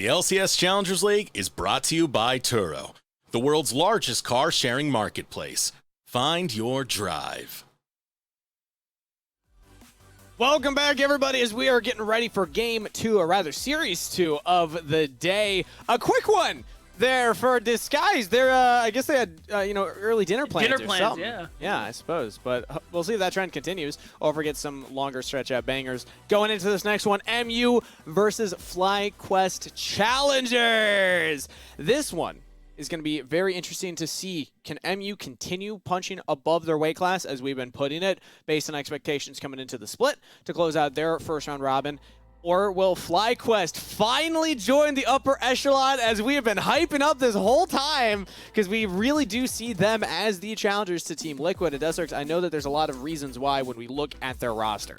The LCS Challengers League is brought to you by Turo, the world's largest car-sharing marketplace. Find your drive. Welcome back, everybody, as we are getting ready for Game 2, or rather Series 2 of the day. A quick one there for Disguise. They're, I guess they had, early dinner plans or something. Yeah. Yeah, I suppose. But we'll see if that trend continues, or if we get some longer stretch-out bangers. Going into this next one, MU versus FlyQuest Challengers. This one is going to be very interesting to see. Can MU continue punching above their weight class, as we've been putting it, based on expectations coming into the split to close out their first-round robin? Or will FlyQuest finally join the upper echelon, as we have been hyping up this whole time, because we really do see them as the challengers to Team Liquid. And Desert, I know that there's a lot of reasons why when we look at their roster.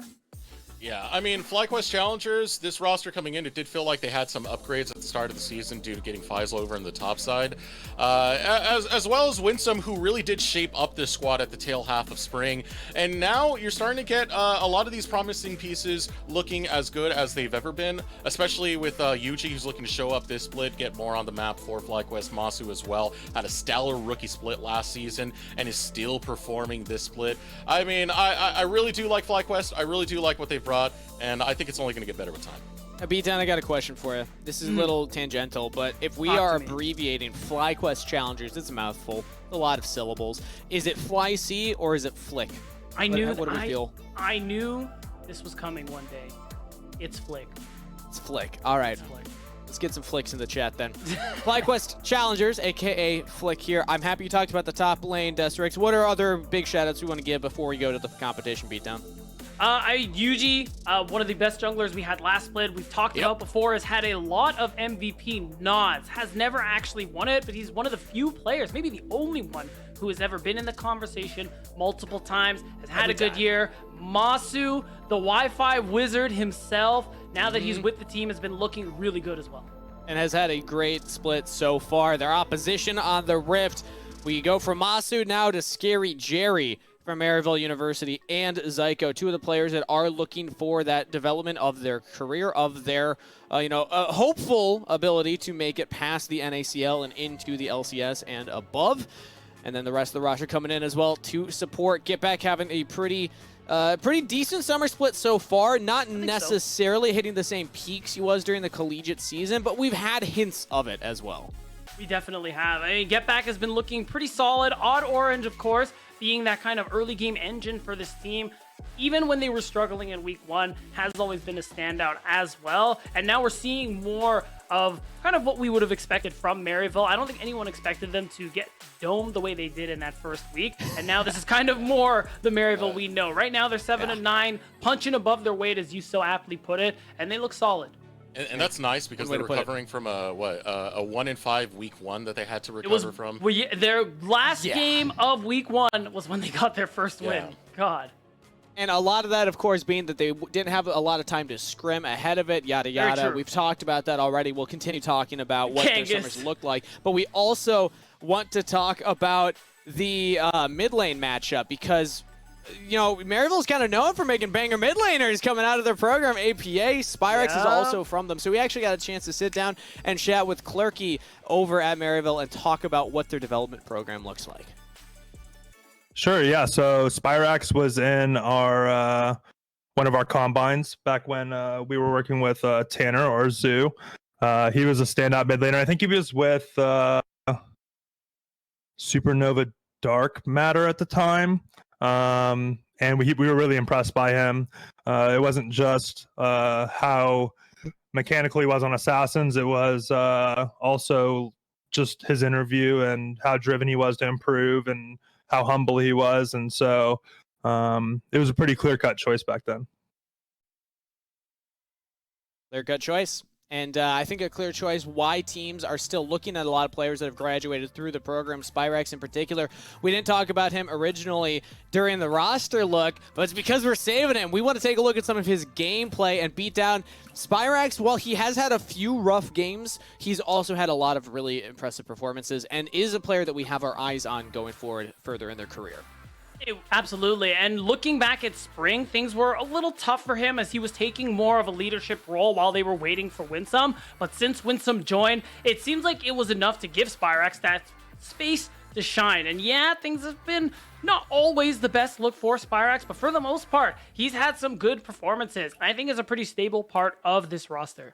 Yeah, I mean, FlyQuest Challengers, this roster coming in, it did feel like they had some upgrades at the start of the season due to getting Faisal over in the top side, as well as Winsome, who really did shape up this squad at the tail half of spring. And now you're starting to get a lot of these promising pieces looking as good as they've ever been, especially with Yuji, who's looking to show up this split, get more on the map for FlyQuest. Masu as well had a stellar rookie split last season and is still performing this split. I mean, I really do like FlyQuest. I really do like what they've brought, and I think it's only going to get better with time. Beatdown, I got a question for you. This is a little tangential, but if we are abbreviating FlyQuest Challengers, it's a mouthful, a lot of syllables. Is it FLYC or is it FLYC? What do we feel? I knew this was coming one day. It's FLYC. It's FLYC. All right. Let's get some flicks in the chat then. FlyQuest Challengers, aka FLYC here. I'm happy you talked about the top lane, Destrix. What are other big shoutouts we want to give before we go to the competition, Beatdown? Yuji, one of the best junglers we had last split, we've talked about before, has had a lot of MVP nods, has never actually won it, but he's one of the few players, maybe the only one, who has ever been in the conversation multiple times, has had a good year. Masu, the Wi-Fi wizard himself, now that he's with the team, has been looking really good as well. And has had a great split so far. Their opposition on the Rift, we go from Masu now to Scary Jerry from Maryville University and Zyko, two of the players that are looking for that development of their career, of their hopeful ability to make it past the NACL and into the LCS and above. And then the rest of the roster coming in as well to support. Get Back having a pretty decent summer split so far, not necessarily hitting the same peaks he was during the collegiate season, but we've had hints of it as well. We definitely have. I mean, Get Back has been looking pretty solid. Odd Orange, of course, being that kind of early game engine for this team, even when they were struggling in week 1, has always been a standout as well. And now we're seeing more of kind of what we would have expected from Maryville. I don't think anyone expected them to get domed the way they did in that first week. And now this is kind of more the Maryville we know. Right now they're 7-9, punching above their weight, as you so aptly put it, and they look solid. And that's nice because they're recovering from a 1-5 week 1 that they had to recover from. Their last game of week 1 was when they got their first win. God. And a lot of that, of course, being that they didn't have a lot of time to scrim ahead of it, yada, yada. We've talked about that already. We'll continue talking about what their summers look like. But we also want to talk about the mid lane matchup because, Maryville's kind of known for making banger mid laners coming out of their program. APA, Spyrex is also from them. So we actually got a chance to sit down and chat with Clerky over at Maryville and talk about what their development program looks like. Sure, yeah. So Spyrex was in our one of our combines back when we were working with Tanner or Zoo. He was a standout mid laner. I think he was with Supernova Dark Matter at the time. And we were really impressed by him. It wasn't just how mechanical he was on Assassins. It was also just his interview and how driven he was to improve and how humble he was. And so it was a pretty clear-cut choice back then. Clear-cut choice. And I think a clear choice why teams are still looking at a lot of players that have graduated through the program, Spyrex in particular. We didn't talk about him originally during the roster look, but it's because we're saving him. We want to take a look at some of his gameplay and beat down Spyrex. While he has had a few rough games, he's also had a lot of really impressive performances and is a player that we have our eyes on going forward further in their career. Absolutely. And looking back at spring, things were a little tough for him as he was taking more of a leadership role while they were waiting for Winsome. But since Winsome joined, it seems like it was enough to give Spyrax that space to shine. And yeah, things have been not always the best look for Spyrax, but for the most part, he's had some good performances. I think is a pretty stable part of this roster.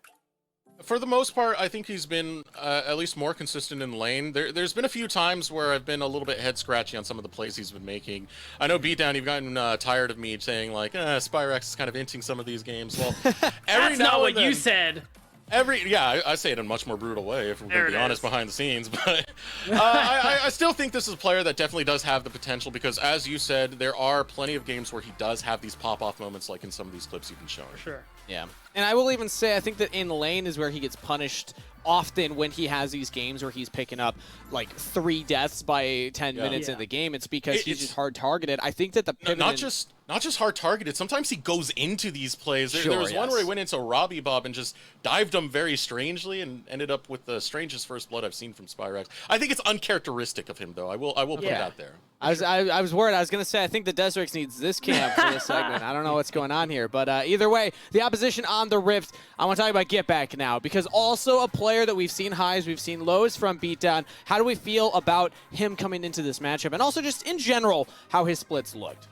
For the most part, I think he's been at least more consistent in lane. There's been a few times where I've been a little bit head-scratchy on some of the plays he's been making. I know, Beatdown, you've gotten tired of me saying, like, Spyrax is kind of inting some of these games. Well, That's not what you said. I say it in a much more brutal way, if we're going to be honest, behind the scenes. But I still think this is a player that definitely does have the potential because, as you said, there are plenty of games where he does have these pop-off moments like in some of these clips you've been showing. Sure. Yeah. And I will even say, I think that in lane is where he gets punished often when he has these games where he's picking up like 3 deaths by 10 minutes in the game. It's because he's just hard targeted. I think that the pivot not just hard targeted. Sometimes he goes into these plays. There was one where he went into Robbie Bob and just dived him very strangely and ended up with the strangest first blood I've seen from Spyrax. I think it's uncharacteristic of him, though. I will put it out there. I was worried. I was going to say, I think the Desrex needs this camp for this segment. I don't know what's going on here. But either way, the opposition on the Rift, I want to talk about Get Back now, because also a player that we've seen highs, we've seen lows from Beatdown. How do we feel about him coming into this matchup? And also just in general, how his splits looked?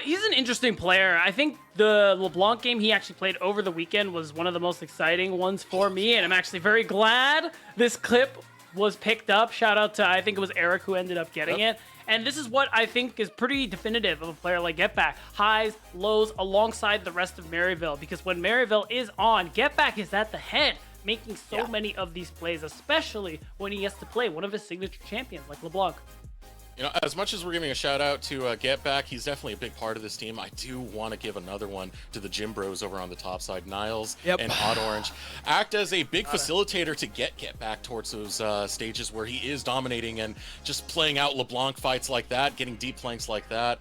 He's an interesting player. I think the LeBlanc game he actually played over the weekend was one of the most exciting ones for me, and I'm actually very glad this clip was picked up. Shout out to, I think it was Eric who ended up getting it. And this is what I think is pretty definitive of a player like Getback. Highs, lows, alongside the rest of Maryville. Because when Maryville is on, Getback is at the head, making so many of these plays, especially when he has to play one of his signature champions like LeBlanc. You know, as much as we're giving a shout out to Get Back, he's definitely a big part of this team. I do want to give another one to the Gym Bros over on the top side. Niles and Odd Orange act as a big facilitator to get Back towards those stages where he is dominating and just playing out LeBlanc fights like that, getting deep flanks like that.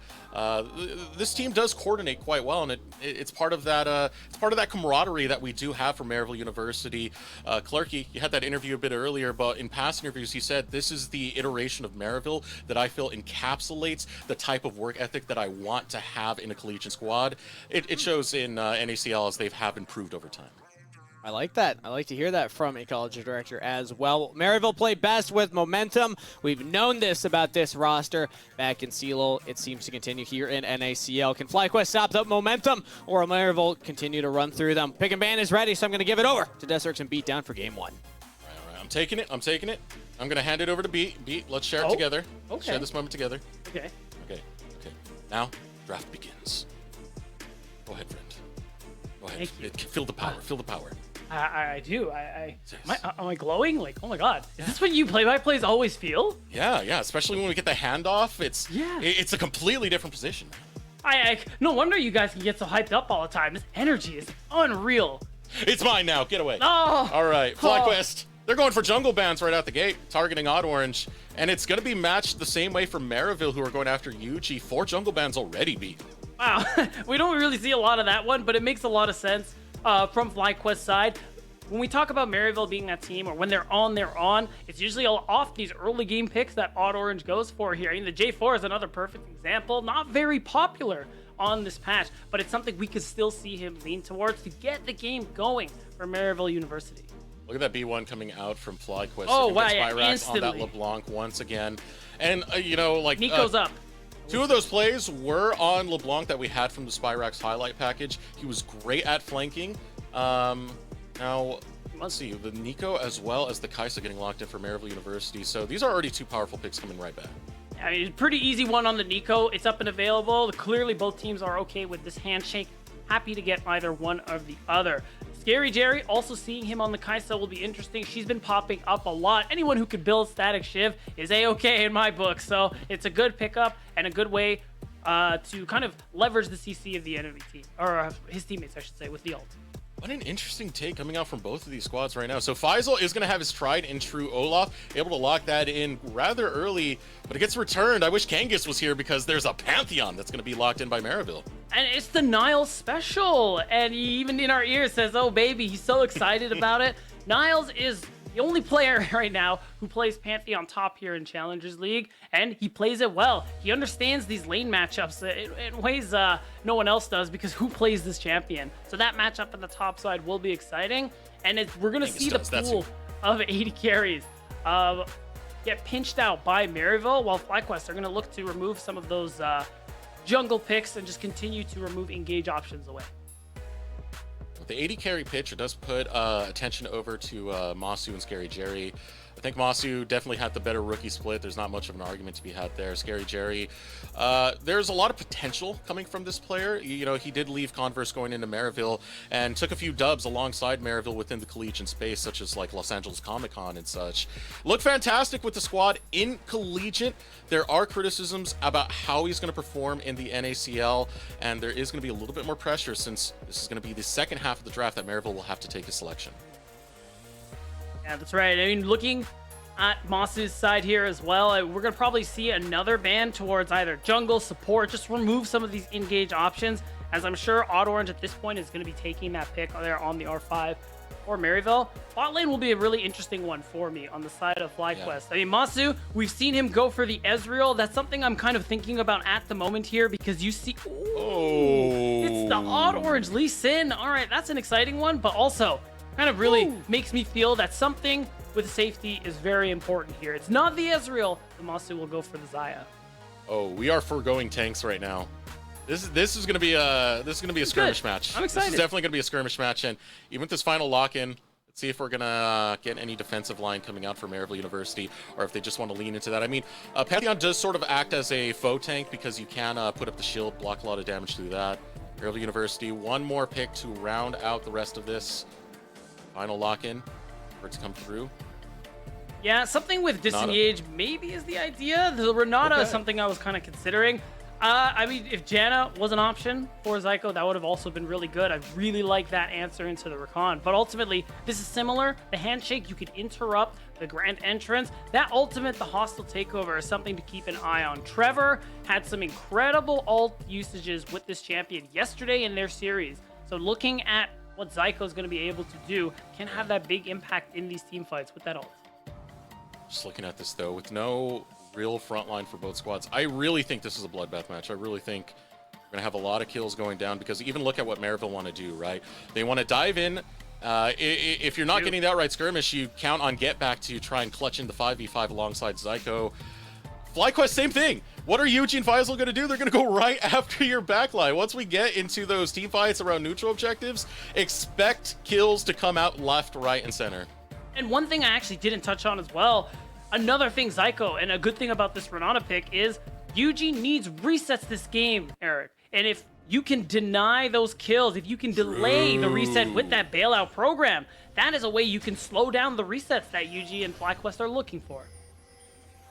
This team does coordinate quite well, and it's part of that. It's part of that camaraderie that we do have from Maryville University. Clarky, you had that interview a bit earlier, but in past interviews, he said this is the iteration of Maryville that I feel encapsulates the type of work ethic that I want to have in a collegiate squad. It shows in NACL as they have improved over time. I like that. I like to hear that from a college director as well. Maryville play best with momentum. We've known this about this roster back in CELO. It seems to continue here in NACL. Can FlyQuest stop the momentum, or will Maryville continue to run through them? Pick and ban is ready, so I'm going to give it over to Desrex and Beatdown for game 1. All right. I'm taking it. I'm going to hand it over to Beat. Beat, let's share it together. Okay. Share this moment together. Okay. Now, draft begins. Go ahead, friend. Go ahead. Feel the power. Feel the power. I do. Am I glowing? Like, oh my god. Is this what you play-by-plays always feel? Yeah. Especially when we get the handoff. It's a completely different position. No wonder you guys can get so hyped up all the time. This energy is unreal. It's mine now. Get away. Oh. All right. FlyQuest. They're going for jungle bans right out the gate, targeting Odd Orange. And it's going to be matched the same way for Maryville, who are going after Yuji. 4 jungle bans already, Beat. Wow. We don't really see a lot of that one, but it makes a lot of sense. From FlyQuest side, when we talk about Maryville being that team, or when they're on, it's usually off these early game picks that Odd Orange goes for here. I mean, the J4 is another perfect example. Not very popular on this patch, but it's something we could still see him lean towards to get the game going for Maryville University. Look at that B1 coming out from FlyQuest. Oh, wow, Spyrax on that LeBlanc once again. And, Nico's up. 2 of those plays were on LeBlanc that we had from the Spyrax highlight package. He was great at flanking. Now, let's see, the Nico as well as the Kaisa getting locked in for Maryville University. So these are already 2 powerful picks coming right back. I mean, pretty easy one on the Nico. It's up and available. Clearly, both teams are okay with this handshake. Happy to get either one or the other. Scary Jerry, also seeing him on the Kaisa will be interesting. She's been popping up a lot. Anyone who could build Static Shiv is A-okay in my book. So it's a good pickup and a good way to kind of leverage the CC of the enemy team, or his teammates, I should say, with the ult. What an interesting take coming out from both of these squads right now. So Faisal is going to have his tried and true Olaf, able to lock that in rather early, but it gets returned. I wish Kangas was here because there's a Pantheon that's going to be locked in by Maryville. And it's the Niles special, and he even in our ears says, oh baby, he's so excited about it. Niles is, the only player right now who plays Pantheon top here in Challengers League, and he plays it well. He understands these lane matchups in ways no one else does, because who plays this champion? So that matchup at the top side will be exciting, and we're going to see the pool of 80 carries get pinched out by Maryville, while FlyQuest are going to look to remove some of those jungle picks and just continue to remove engage options away. The 80 carry pitch does put attention over to Masu and Scary Jerry. I think Masu definitely had the better rookie split. There's not much of an argument to be had there. Scary Jerry, there's a lot of potential coming from this player. You know, he did leave Converse going into Maryville and took a few dubs alongside Maryville within the collegiate space, such as like Los Angeles Comic-Con and such. Looked fantastic with the squad in collegiate. There are criticisms about how he's going to perform in the NACL, and there is going to be a little bit more pressure since this is going to be the second half of the draft that Maryville will have to take a selection. Yeah, that's right. I mean, looking at Moss's side here as well, we're going to probably see another ban towards either jungle, support, just remove some of these engage options, as I'm sure Odd Orange at this point is going to be taking that pick there on the R5 or Maryville. Bot lane will be a really interesting one for me on the side of FlyQuest. Yeah. I mean, Masu, we've seen him go for the Ezreal. That's something I'm kind of thinking about at the moment here, because you see... Ooh, it's the Odd Orange Lee Sin. All right, that's an exciting one, but also... kind of really makes me feel that something with safety is very important here. It's not the Ezreal. The Masu will go for the Xayah. Oh, we are foregoing tanks right now. This is going to be a skirmish match. I'm excited. This is definitely going to be a skirmish match, and even with this final lock-in, let's see if we're going to get any defensive line coming out from Maryville University, or if they just want to lean into that. I mean, Pantheon does sort of act as a faux tank, because you can put up the shield, block a lot of damage through that. Maryville University, one more pick to round out the rest of this. Final lock-in for it to come through. Yeah, something with disengage maybe is the idea. The Renata is something I was kind of considering. I mean, if Janna was an option for Zyko, that would have also been really good. I really like that answer into the Recon. But ultimately, this is similar. The handshake, you could interrupt the grand entrance. That ultimate, the hostile takeover, is something to keep an eye on. Trevor had some incredible ult usages with this champion yesterday in their series. So looking at what Zyko is going to be able to do can have that big impact in these team fights with that ult. Just looking at this, though, with no real front line for both squads, I really think this is a bloodbath match. I really think we're going to have a lot of kills going down, because even look at what Maryville want to do, right? They want to dive in. If you're not getting that right skirmish, you count on Get Back to try and clutch in the 5v5 alongside Zyko. FlyQuest, same thing. What are Yuji and Faisal going to do? They're going to go right after your backline. Once we get into those team fights around neutral objectives, expect kills to come out left, right, and center. And one thing I actually didn't touch on as well, another thing Zyko, and a good thing about this Renata pick is Yuji needs resets this game, Eric. And if you can deny those kills, if you can delay the reset with that bailout program, that is a way you can slow down the resets that Yuji and FlyQuest are looking for.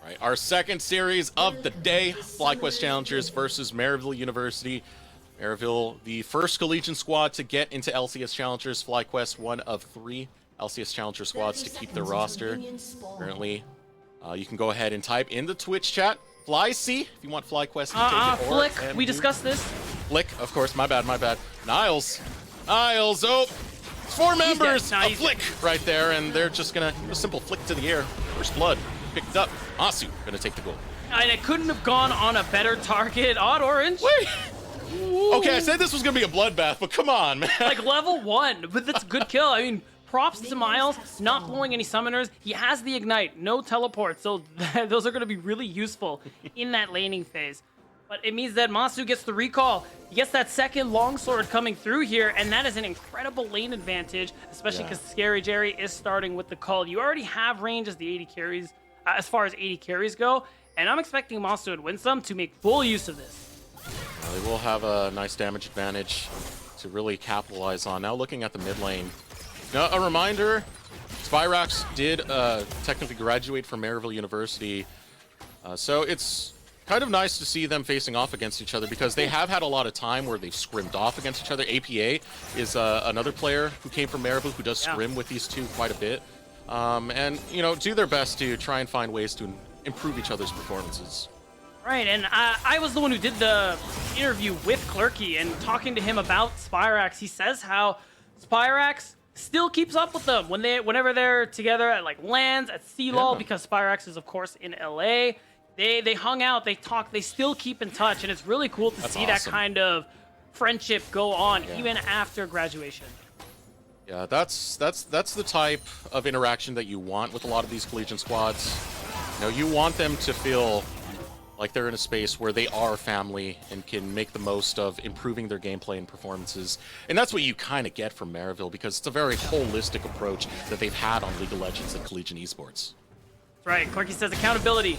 Right, our second series of the day, FlyQuest Challengers versus Maryville University. Maryville, the first collegiate squad to get into LCS Challengers. FlyQuest, one of 3 LCS Challenger squads to keep their roster. Currently, you can go ahead and type in the Twitch chat, FlyC, if you want FlyQuest to take it. FLYC, we discussed this. FLYC, of course, my bad. Niles, oh, it's 4 members, a FLYC right there, and they're just gonna do a simple flick to the air. First blood. Picked up. Masu gonna take the goal. And it couldn't have gone on a better target. Odd Orange. Wait. Okay, I said this was gonna be a bloodbath, but come on, man. Like level 1, but that's a good kill. I mean, props to Miles, not blowing any summoners. He has the ignite, no teleport, so those are gonna be really useful in that laning phase. But it means that Masu gets the recall. He gets that second longsword coming through here, and that is an incredible lane advantage, especially because Scary Jerry is starting with the call. You already have range as the 80 carries. As far as 80 carries go, and I'm expecting Masu and Winsome to make full use of this. They will have a nice damage advantage to really capitalize on. Now looking at the mid lane. Now, a reminder, Spyrax did technically graduate from Maryville University, so it's kind of nice to see them facing off against each other, because they have had a lot of time where they've scrimmed off against each other. APA is another player who came from Maryville who does scrim with these two quite a bit. And, you know, do their best to try and find ways to improve each other's performances. Right, and I was the one who did the interview with Clerky, and talking to him about Spyrax, he says how Spyrax still keeps up with them whenever they're together at like LANs, at CLOL, because Spyrax is of course in LA. They hung out, they talked, they still keep in touch, and it's really cool to see that kind of friendship go on even after graduation. Yeah, that's the type of interaction that you want with a lot of these collegiate squads. You know, you want them to feel like they're in a space where they are family and can make the most of improving their gameplay and performances. And that's what you kind of get from Maryville, because it's a very holistic approach that they've had on League of Legends and collegiate esports. That's right. Clarky says accountability,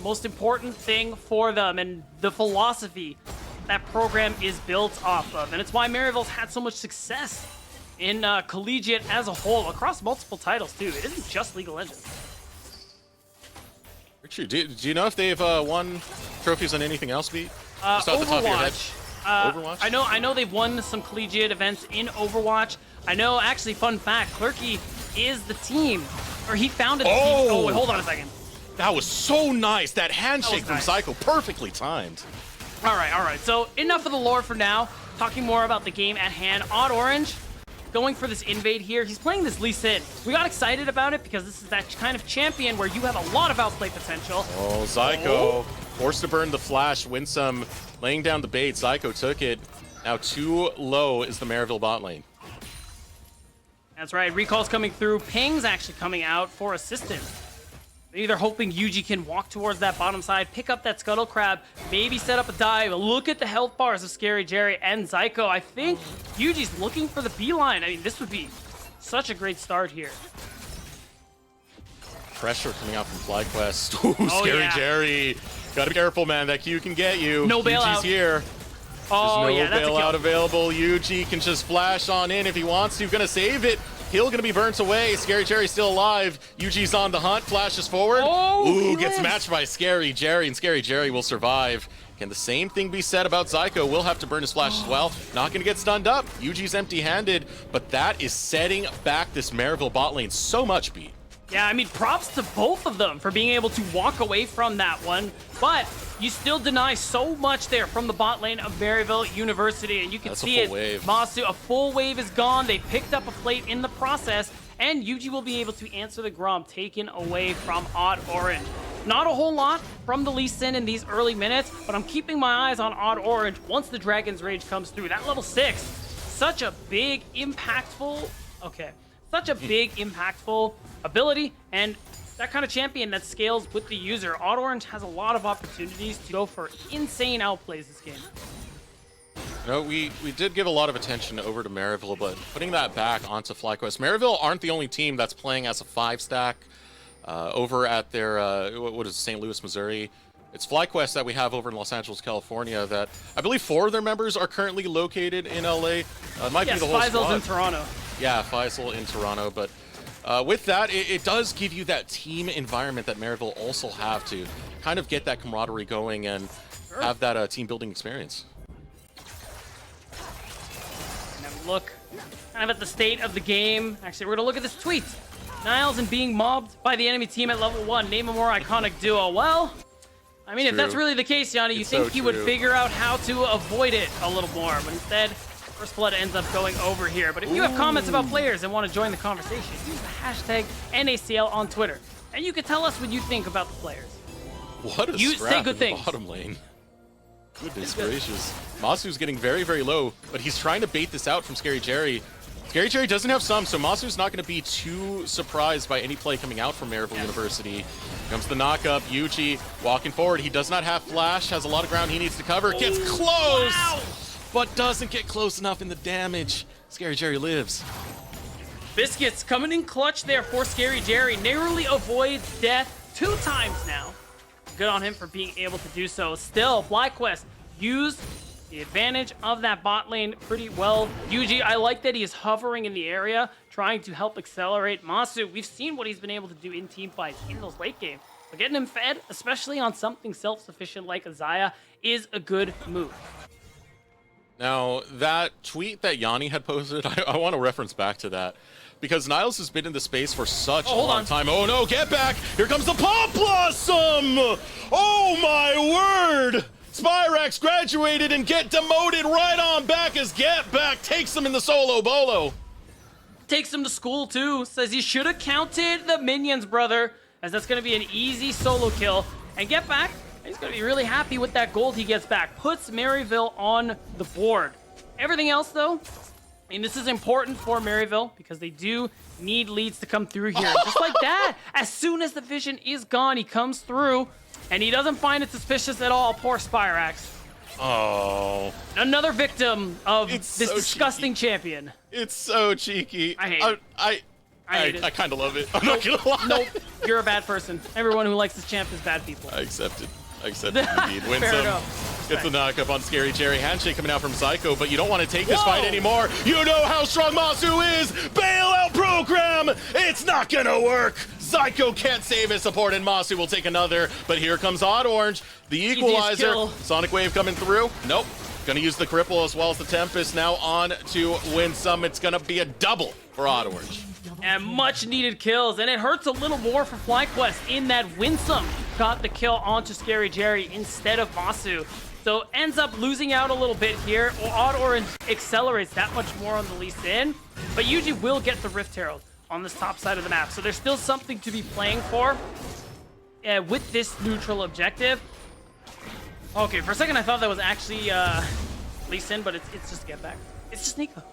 most important thing for them, and the philosophy that program is built off of. And it's why Maryville's had so much success in collegiate as a whole, across multiple titles too. It isn't just League of Legends. Richard, do you know if they've won trophies on anything else, Beat? Just off the top of your head. Overwatch? I know they've won some collegiate events in Overwatch. I know, actually, fun fact, Clarky is the team, or he founded the team. Oh, wait, hold on a second. That was so nice. That handshake from nice. Psycho, perfectly timed. All right. So enough of the lore for now. Talking more about the game at hand. Odd Orange going for this invade here. He's playing this Lee Sin. We got excited about it because this is that kind of champion where you have a lot of outplay potential. Oh, Zyko forced to burn the flash. Winsome laying down the bait. Zyko took it. Now too low is the Maryville bot lane. That's right. Recall's coming through. Ping's actually coming out for assistance. Maybe they're hoping Yuji can walk towards that bottom side, pick up that Scuttle Crab, maybe set up a dive. Look at the health bars of Scary Jerry and Zyko. I think Yuji's looking for the beeline. I mean, this would be such a great start here. Pressure coming out from FlyQuest. Ooh, Scary Jerry. Gotta be careful, man. That Q can get you. No bailout. Yuji's here. Oh, There's no that's a bailout kill. available. Yuji can just flash on in if he wants to. Gonna save it. He'll gonna be burnt away. Scary Jerry's still alive. Yuji's on the hunt. Flashes forward. Oh, ooh, he gets lives. matched by Scary Jerry, and Scary Jerry will survive. Can the same thing be said about Zyko? Will have to burn his flash as well. Not gonna get stunned up. Yuji's empty-handed, but that is setting back this Maryville bot lane so much, Beat. Yeah, I mean, props to both of them for being able to walk away from that one, but you still deny so much there from the bot lane of Maryville University, and you can see it. Wave. Masu, a full wave is gone. They picked up a plate in the process, and Yuji will be able to answer the Grom taken away from Odd Orange. Not a whole lot from the Lee Sin in these early minutes, but I'm keeping my eyes on Odd Orange once the Dragon's Rage comes through. That level 6, such a big, impactful ability, and that kind of champion that scales with the user. Odd Orange has a lot of opportunities to go for insane outplays this game. No, we did give a lot of attention over to Maryville, but putting that back onto FlyQuest. Maryville aren't the only team that's playing as a 5-stack over at their, what is it, St. Louis, Missouri. It's FlyQuest that we have over in Los Angeles, California, that I believe 4 of their members are currently located in LA. Might be the whole Faisal's squad. in Toronto. Yeah, Faisal in Toronto, but with that, it does give you that team environment that Maryville also have to kind of get that camaraderie going and have that team building experience. And then look kind of at the state of the game. Actually, we're gonna look at this tweet. Niles and being mobbed by the enemy team at level 1. Name a more iconic duo. Well, I mean, if that's really the case, Yanni, you think he would figure out how to avoid it a little more, but instead, First Blood ends up going over here. But if you have comments about players and want to join the conversation, use the hashtag NACL on Twitter, and you can tell us what you think about the players. What a You scrap say good in the things. bottom lane. Goodness gracious. Masu's getting very, very low, but he's trying to bait this out from Scary Jerry. Scary Jerry doesn't have some, so Masu's not going to be too surprised by any play coming out from Maryville University. Comes the knock-up. Yuji walking forward. He does not have flash, has a lot of ground he needs to cover. Gets close, but doesn't get close enough in the damage. Scary Jerry lives. Biscuits coming in clutch there for Scary Jerry. Narrowly avoids death 2 times now. Good on him for being able to do so. Still, FlyQuest used the advantage of that bot lane pretty well. Yuji, I like that he is hovering in the area, trying to help accelerate Masu. We've seen what he's been able to do in team fights in those late games. But getting him fed, especially on something self-sufficient like Azaya, is a good move. Now, that tweet that Yanni had posted, I want to reference back to that. Because Niles has been in the space for such a long time. Oh no, get back! Here comes the Pop Blossom! Oh my word! Spyrax graduated and get demoted right on back as Get Back takes him in the solo bolo. takes him to school too. Says you should have counted the minions, brother, as that's going to be an easy solo kill. And Get Back, he's going to be really happy with that gold he gets back. Puts Maryville on the board. Everything else, though, and this is important for Maryville because they do need leads to come through here. Just like that, as soon as the vision is gone, he comes through, and he doesn't find it suspicious at all. Poor Spyrax. Oh. Another victim of this so disgusting cheeky. champion. It's so cheeky. I hate it. I hate it. I kind of love it. I'm not gonna lie. Nope, you're a bad person. Everyone who likes this champ is bad people. I accept it. I accept it indeed. Wins Fair some. enough. Gets the knockup on Scary Jerry. Handshake coming out from Psycho, but you don't want to take this Whoa. fight anymore. You know how strong Masu is. Bailout program. It's not gonna work. Psycho can't save his support, and Masu will take another. But here comes Odd Orange, the equalizer. kill. Sonic Wave coming through. Nope. Gonna use the cripple as well as the Tempest. Now on to win some. It's gonna be a double for Odd Orange. And much needed kills, and it hurts a little more for FlyQuest in that Winsome got the kill onto Scary Jerry instead of Masu. So ends up losing out a little bit here. Odd Orange accelerates that much more on the Lee Sin, but Yuji will get the Rift Herald on this top side of the map. So there's still something to be playing for with this neutral objective. Okay, for a second I thought that was actually Lee Sin, but it's just Get Back. It's just Nico.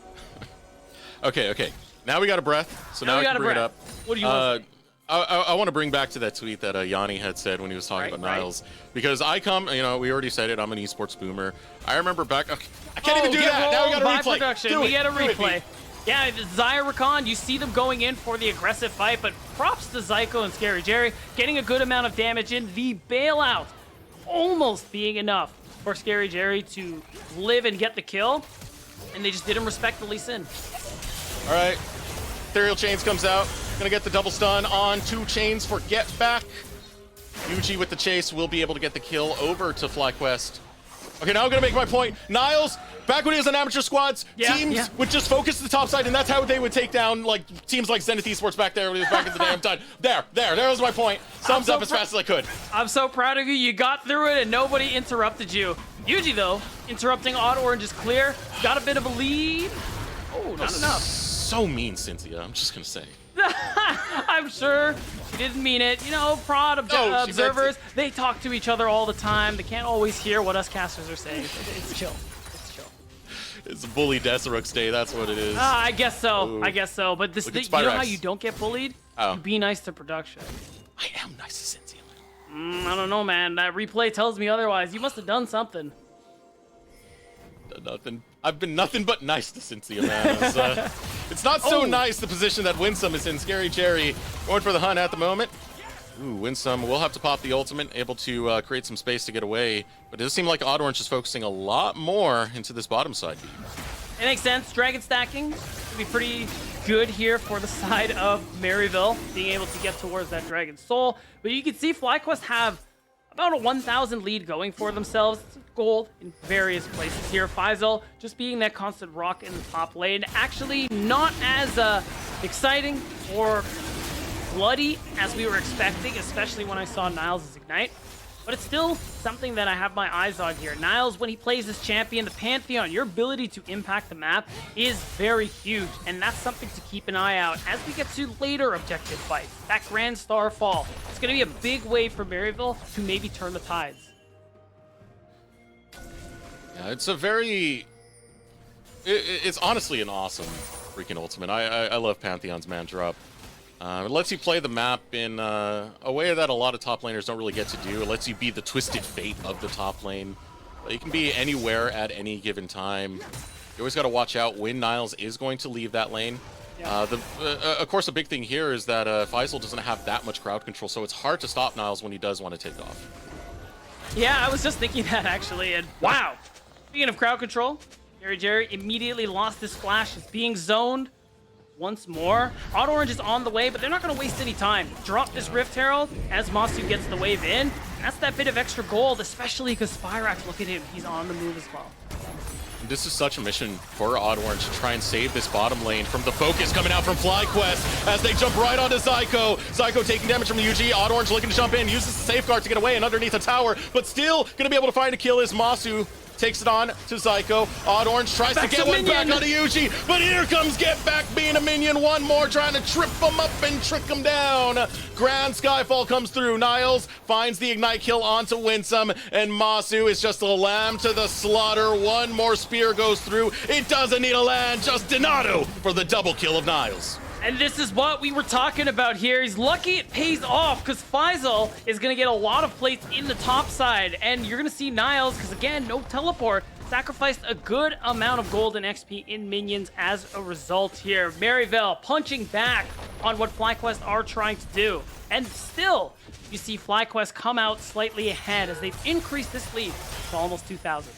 Okay. Now we got a breath, so now we I got can a bring it breath. up. What do you want to say? I want to bring back to that tweet that Yanni had said when he was talking about Niles, because I come, we already said it. I'm an esports boomer. I remember back. Okay, I can't even do that. Now we got a replay. Production. We get a replay. Yeah, Zyricon, you see them going in for the aggressive fight, but props to Zyko and Scary Jerry getting a good amount of damage in. The bailout almost being enough for Scary Jerry to live and get the kill, and they just didn't respect the Lee Sin. All right, Ethereal Chains comes out. Gonna get the double stun on 2 chains for Get Back. Yuji with the chase will be able to get the kill over to FlyQuest. Okay, now I'm gonna make my point. Niles, back when he was on amateur squads, teams would just focus the top side, and that's how they would take down like teams like Zenith Esports back there when he was back in the day. I'm done. There was my point. Thumbs up as fast as I could. I'm so proud of you. You got through it and nobody interrupted you. Yuji, though, interrupting Odd Orange is clear. Got a bit of a lead. Oh, not enough. So mean, Cynthia. I'm just gonna say. I'm sure she didn't mean it. Prod observers, they talk to each other all the time. They can't always hear what us casters are saying. It's chill. It's chill. It's Bully Desirux Day. That's what it is. I guess so. Ooh. I guess so. But this, you know how you don't get bullied? Oh. You be nice to production. I am nice to Cynthia. I don't know, man. That replay tells me otherwise. You must have done something. Nothing. I've been nothing but nice to Cynthia, man. It's not so nice, the position that Winsome is in. Scary Jerry going for the hunt at the moment. Ooh, Winsome will have to pop the ultimate, able to create some space to get away. But it does seem like Odd Orange is focusing a lot more into this bottom side beat. It makes sense. Dragon stacking will be pretty good here for the side of Maryville, being able to get towards that Dragon Soul. But you can see FlyQuest have about a 1,000 lead going for themselves. Gold in various places here. Faisal just being that constant rock in the top lane. Actually not as exciting or bloody as we were expecting, especially when I saw Niles' Ignite. But it's still something that I have my eyes on here. Niles, when he plays this champion, the Pantheon, your ability to impact the map is very huge. And that's something to keep an eye out as we get to later objective fights. That Grand Starfall. It's going to be a big way for Maryville to maybe turn the tides. Yeah, it's a very... It's honestly an awesome freaking ultimate. I love Pantheon's man drop. It lets you play the map in a way that a lot of top laners don't really get to do. It lets you be the twisted fate of the top lane. You can be anywhere at any given time. You always got to watch out when Niles is going to leave that lane. Yeah. Of course, the big thing here is that Faisal doesn't have that much crowd control, so it's hard to stop Niles when he does want to take off. Yeah, I was just thinking that actually, and wow. Speaking of crowd control, Jerry immediately lost his splash. It's being zoned once more. Odd Orange is on the way, but they're not going to waste any time. Drop this Rift Herald as Masu gets the wave in. That's that bit of extra gold, especially because Spyrax, look at him. He's on the move as well. This is such a mission for Odd Orange to try and save this bottom lane from the focus coming out from FlyQuest as they jump right onto Zyko. Zyko taking damage from the UG. Odd Orange looking to jump in, uses the safeguard to get away and underneath the tower, but still going to be able to find a kill is Masu. takes it on to Zyko. Odd Orange tries to get one back on Yuji, but here comes Get Back being a minion. One more trying to trip him up and trick him down. Grand Skyfall comes through. Niles finds the Ignite kill onto Winsome, and Masu is just a lamb to the slaughter. One more spear goes through. It doesn't need a land, just Donato for the double kill of Niles. And this is what we were talking about here. He's lucky it pays off because Faisal is going to get a lot of plates in the top side. And you're going to see Niles, because again, no teleport, sacrificed a good amount of gold and XP in minions as a result here. Maryville punching back on what FlyQuest are trying to do. And still, you see FlyQuest come out slightly ahead as they've increased this lead to almost 2,000.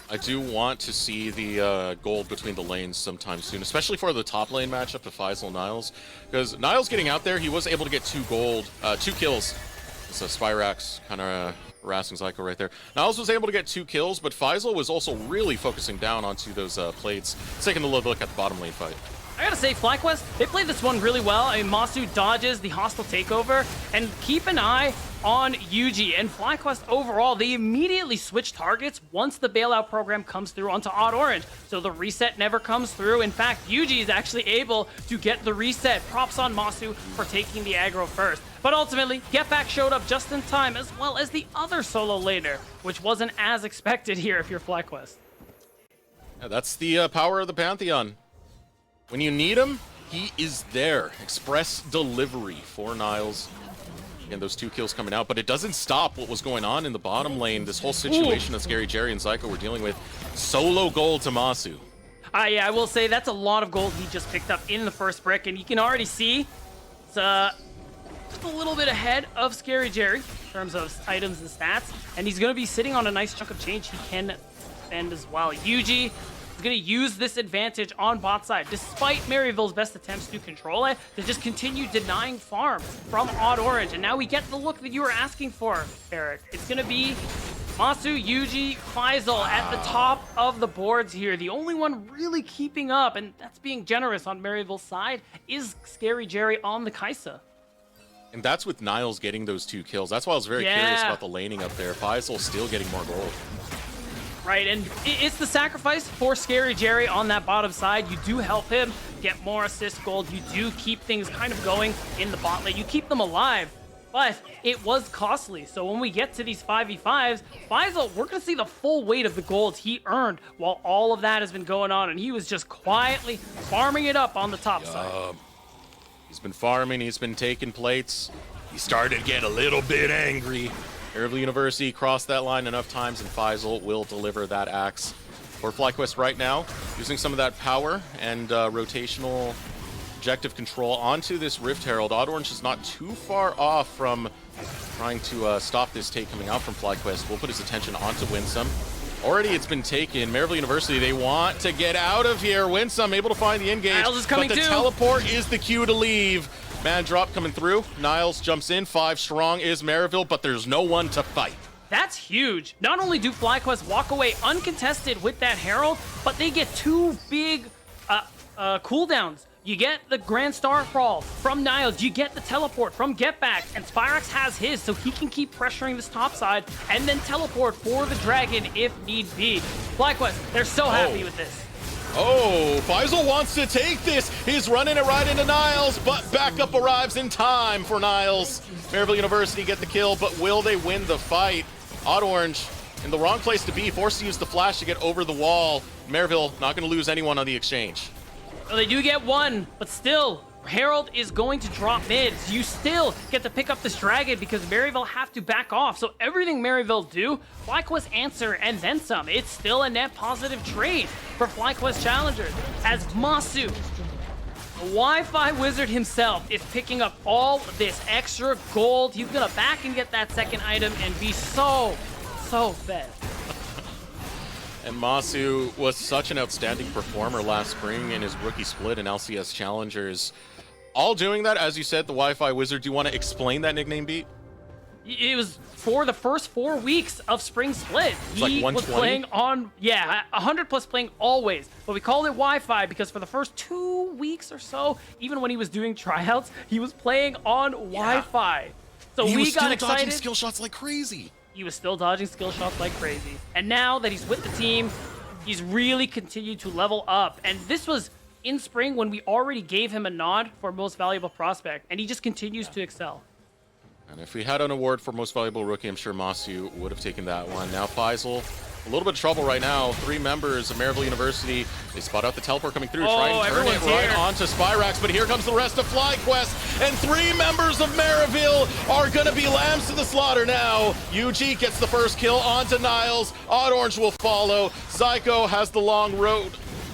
I do want to see the gold between the lanes sometime soon, especially for the top lane matchup of Faisal and Niles. Because Niles getting out there, he was able to get 2 kills. So Spyrax kind of harassing Zyko right there. Niles was able to get 2 kills, but Faisal was also really focusing down onto those plates. Let's take a little look at the bottom lane fight. I gotta say, FlyQuest, they played this one really well. I mean, Masu dodges the hostile takeover, and keep an eye on Yuji. And FlyQuest overall, they immediately switch targets once the bailout program comes through onto Odd Orange. So the reset never comes through. In fact, Yuji is actually able to get the reset. Props on Masu for taking the aggro first. But ultimately, Get Back showed up just in time, as well as the other solo laner, which wasn't as expected here if you're FlyQuest. Yeah, that's the power of the Pantheon. When you need him, he is there. Express delivery for Niles. Again, those 2 kills coming out, but it doesn't stop what was going on in the bottom lane. This whole situation that Scary Jerry and Zyko were dealing with. Solo gold to Masu. Yeah, I will say that's a lot of gold he just picked up in the first brick, and you can already see it's just a little bit ahead of Scary Jerry in terms of items and stats, and he's going to be sitting on a nice chunk of change he can spend as well. Yuji is going to use this advantage on bot side, despite Maryville's best attempts to control it, to just continue denying farm from Odd Orange. And now we get the look that you were asking for, Eric. It's going to be Masu, Yuji, Faisal at the top of the boards here. The only one really keeping up, and that's being generous on Maryville's side, is Scary Jerry on the Kaisa. And that's with Niles getting those 2 kills. That's why I was very curious about the laning up there. Faisal still getting more gold. Right, and it's the sacrifice for Scary Jerry on that bottom side. You do help him get more assist gold. You do keep things kind of going in the bot lane. You keep them alive, but it was costly. So when we get to these 5v5s, Faisal, we're going to see the full weight of the gold he earned while all of that has been going on, and he was just quietly farming it up on the top side. He's been farming, he's been taking plates. He started to get a little bit angry. Maryville University crossed that line enough times, and Faisal will deliver that axe for FlyQuest right now, using some of that power and rotational objective control onto this Rift Herald. Odd Orange is not too far off from trying to stop this take coming out from FlyQuest. We'll put his attention onto Winsome. Already it's been taken. Maryville University, they want to get out of here. Winsome able to find the engage, Niles is coming but the too. teleport is the cue to leave. Man drop coming through. Niles jumps in. 5 strong is Maryville, but there's no one to fight. That's huge. Not only do FlyQuest walk away uncontested with that Herald, but they get 2 big cooldowns. You get the Grand Star Crawl from Niles, you get the teleport from Get Back, and Spyrax has his, so he can keep pressuring this top side, and then teleport for the Dragon if need be. FlyQuest, they're so happy with this. Oh, Faisal wants to take this. He's running it right into Niles, but backup arrives in time for Niles. Maryville University get the kill, but will they win the fight? Odd Orange in the wrong place to be, forced to use the flash to get over the wall. Maryville not going to lose anyone on the exchange. Well, they do get 1, but still, Herald is going to drop mid. So you still get to pick up this Dragon because Maryville have to back off. So everything Maryville do, FlyQuest answer and then some. It's still a net positive trade for FlyQuest Challengers as Masu, the Wi-Fi wizard himself, is picking up all this extra gold. He's gonna back and get that second item and be so fed. And Masu was such an outstanding performer last spring in his rookie split in LCS Challengers. All doing that, as you said, the Wi-Fi Wizard. Do you want to explain that nickname, Beat? It was for the first 4 weeks of spring split. He like was playing on, 100 plus playing always. But we called it Wi-Fi because for the first 2 weeks or so, even when he was doing tryouts, he was playing on Wi-Fi. So he we was got still excited. dodging skill shots like crazy. he was still dodging skill shots like crazy. And now that he's with the team, he's really continued to level up. And this was in spring when we already gave him a nod for most valuable prospect, and he just continues to excel. And if we had an award for most valuable rookie, I'm sure Masu would have taken that one. Now Faisal, a little bit of trouble right now. 3 members of Maryville University, they spot out the teleport coming through, try and turn it right onto Spyrax, but here comes the rest of FlyQuest, and 3 members of Maryville are gonna be lambs to the slaughter now. UG gets the first kill onto Niles, Odd Orange will follow, Zyko has the long road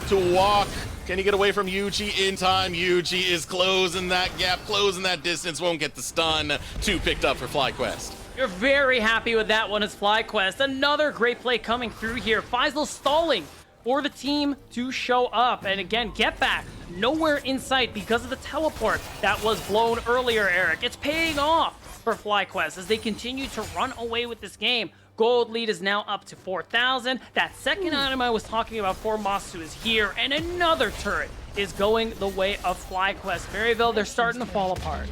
to walk. Can he get away from UG in time? UG is closing that gap, closing that distance, won't get the stun. 2 picked up for FlyQuest. You're very happy with that one as FlyQuest. Another great play coming through here. Faisal stalling for the team to show up. And again, get back. Nowhere in sight because of the teleport that was blown earlier, Eric. It's paying off for FlyQuest as they continue to run away with this game. Gold lead is now up to 4,000. That second item I was talking about for Masu is here, and another turret is going the way of FlyQuest. Maryville, they're starting to fall apart.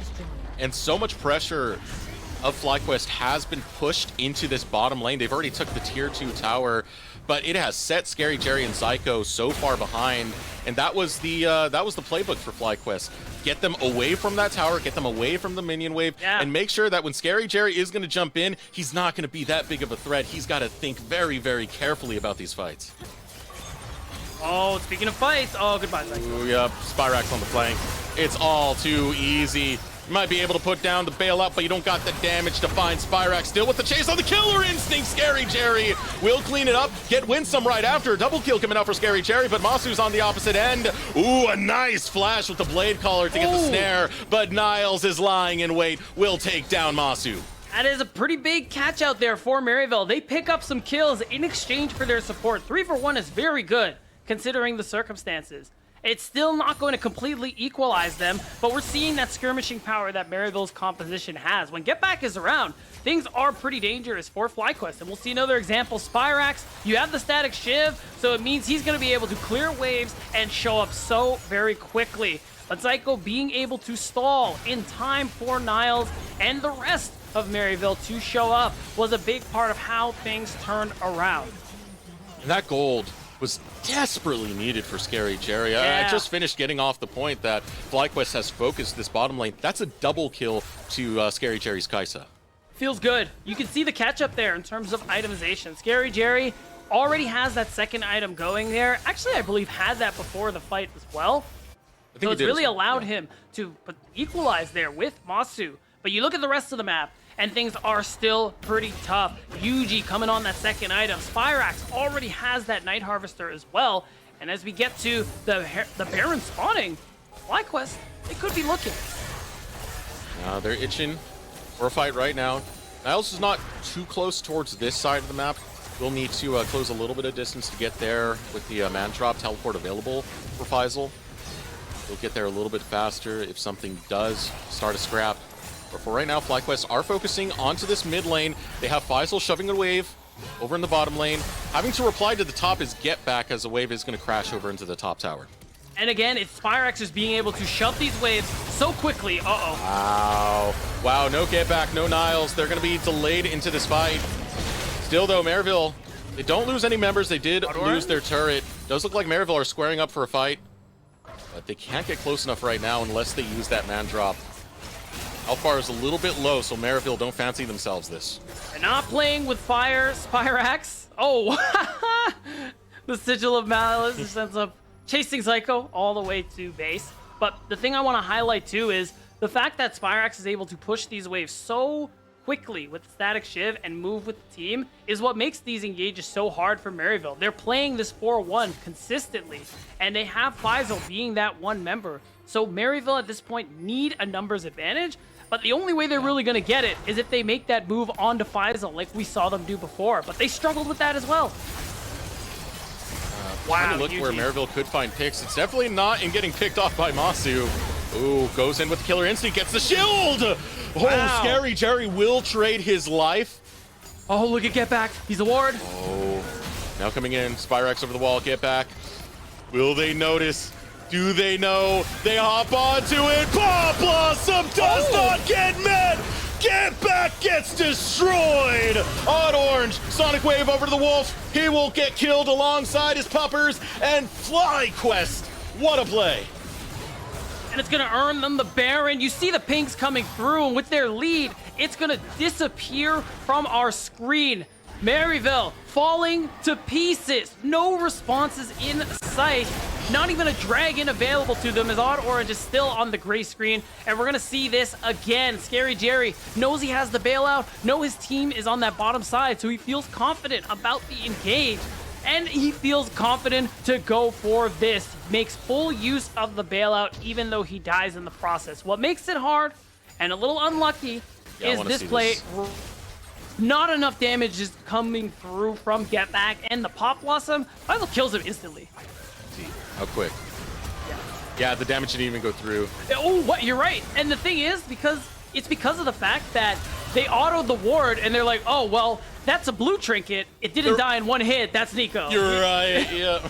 And so much pressure of FlyQuest has been pushed into this bottom lane. They've already took the tier 2 tower, but it has set Scary Jerry and Zyko so far behind, and that was the playbook for FlyQuest. Get them away from that tower, get them away from the minion wave, and make sure that when Scary Jerry is going to jump in, he's not going to be that big of a threat. He's got to think very, very carefully about these fights. Oh, speaking of fights, oh, goodbye, Zyko. Ooh, yep, Spyrax on the flank. It's all too easy. You might be able to put down the bailout, but you don't got the damage to find Spyrax. Still with the chase on the killer instinct. Scary Jerry will clean it up, get Winsome right after. A double kill coming out for Scary Jerry, but Masu's on the opposite end. Ooh, a nice flash with the blade collar to get the snare, but Niles is lying in wait. Will take down Masu. That is a pretty big catch out there for Maryville. They pick up some kills in exchange for their support. 3 for 1 is very good considering the circumstances. It's still not going to completely equalize them, but we're seeing that skirmishing power that Maryville's composition has. When Get Back is around, things are pretty dangerous for FlyQuest, and we'll see another example. Spyrax, you have the static shiv, so it means he's going to be able to clear waves and show up so very quickly. But Zyko being able to stall in time for Niles and the rest of Maryville to show up was a big part of how things turned around. And that gold was desperately needed for Scary Jerry. I just finished getting off the point that FlyQuest has focused this bottom lane. That's a double kill to Scary Jerry's Kaisa. Feels good. You can see the catch up there in terms of itemization. Scary Jerry already has that second item going there. Actually, I believe had that before the fight as well. So it's really allowed him to equalize there with Masu. But you look at the rest of the map, and things are still pretty tough. Yuji coming on that second item. Spyrax already has that Night Harvester as well. And as we get to the Baron spawning, FlyQuest, they could be looking. They're itching for a fight right now. Niles is not too close towards this side of the map. We'll need to close a little bit of distance to get there with the man drop teleport available for Faisal. We'll get there a little bit faster if something does start a scrap. But for right now, FlyQuest are focusing onto this mid lane. They have Faisal shoving a wave over in the bottom lane. Having to reply to the top is Get Back, as the wave is going to crash over into the top tower. And again, it's Spyrax just being able to shove these waves so quickly. Wow. Wow, no Get Back, no Niles. They're going to be delayed into this fight. Still, though, Maryville, they don't lose any members. They did lose their turret. Does look like Maryville are squaring up for a fight. But they can't get close enough right now unless they use that man drop. Alfar is a little bit low, so Maryville don't fancy themselves this. They're not playing with fire, Spyrax. Oh, the Sigil of Malice just ends up chasing Zyko all the way to base. But the thing I want to highlight too is the fact that Spyrax is able to push these waves so quickly with Static Shiv and move with the team is what makes these engages so hard for Maryville. They're playing this 4-1 consistently, and they have Faisal being that one member. So Maryville at this point need a numbers advantage, but the only way they're really going to get it is if they make that move onto Faisal like we saw them do before, but they struggled with that as well. Trying to look where Maryville could find picks. It's definitely not in getting picked off by Masu. Ooh, goes in with the killer instinct, gets the shield! Oh, Scary Jerry will trade his life. Oh, look at Get Back. He's a ward. Oh, now coming in. Spyrax over the wall, Get Back. Will they notice? Do they know? They hop onto it. Paw Blossom does not get met. Get Back gets destroyed! Odd Orange, Sonic Wave over to the Wolf. He will get killed alongside his puppers, and FlyQuest. What a play! And it's gonna earn them the Baron. You see the pings coming through, and with their lead, it's gonna disappear from our screen. Maryville falling to pieces. No responses in sight. Not even a dragon available to them as Odd Orange is still on the gray screen. And we're gonna see this again. Scary Jerry knows he has the bailout, knows his team is on that bottom side, so he feels confident about the engage. And he feels confident to go for this. Makes full use of the bailout, even though he dies in the process. What makes it hard and a little unlucky is this play. Not enough damage is coming through from Get Back, and the Pop Blossom FlyQuest kills him instantly. See, how quick. Yeah, the damage didn't even go through. Oh, what? You're right. And the thing is, because of the fact that they autoed the ward, and they're like, oh, well, that's a blue trinket. It didn't die in one hit. That's Nico. You're right, yeah.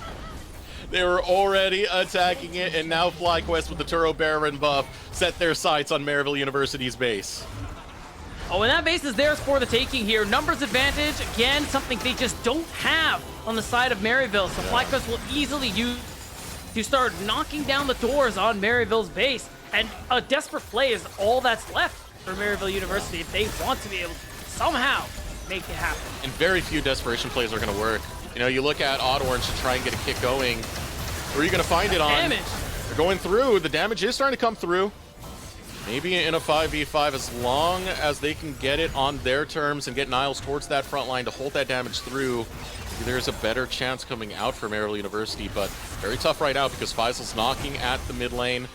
They were already attacking it, and now FlyQuest with the Turo Baron buff set their sights on Maryville University's base. Oh, and that base is theirs for the taking here. Numbers advantage, again, something they just don't have on the side of Maryville. So FlyQuest will easily use to start knocking down the doors on Maryville's base. And a desperate play is all that's left for Maryville University if they want to be able to somehow make it happen. And very few desperation plays are going to work. You know, you look at Odd Orange to try and get a kick going. Where are you going to find it on? Damage. They're going through. The damage is starting to come through. Maybe in a 5v5, as long as they can get it on their terms and get Niles towards that front line to hold that damage through, maybe there's a better chance coming out for Maryville University, but very tough right now because Faisal's knocking at the mid lane.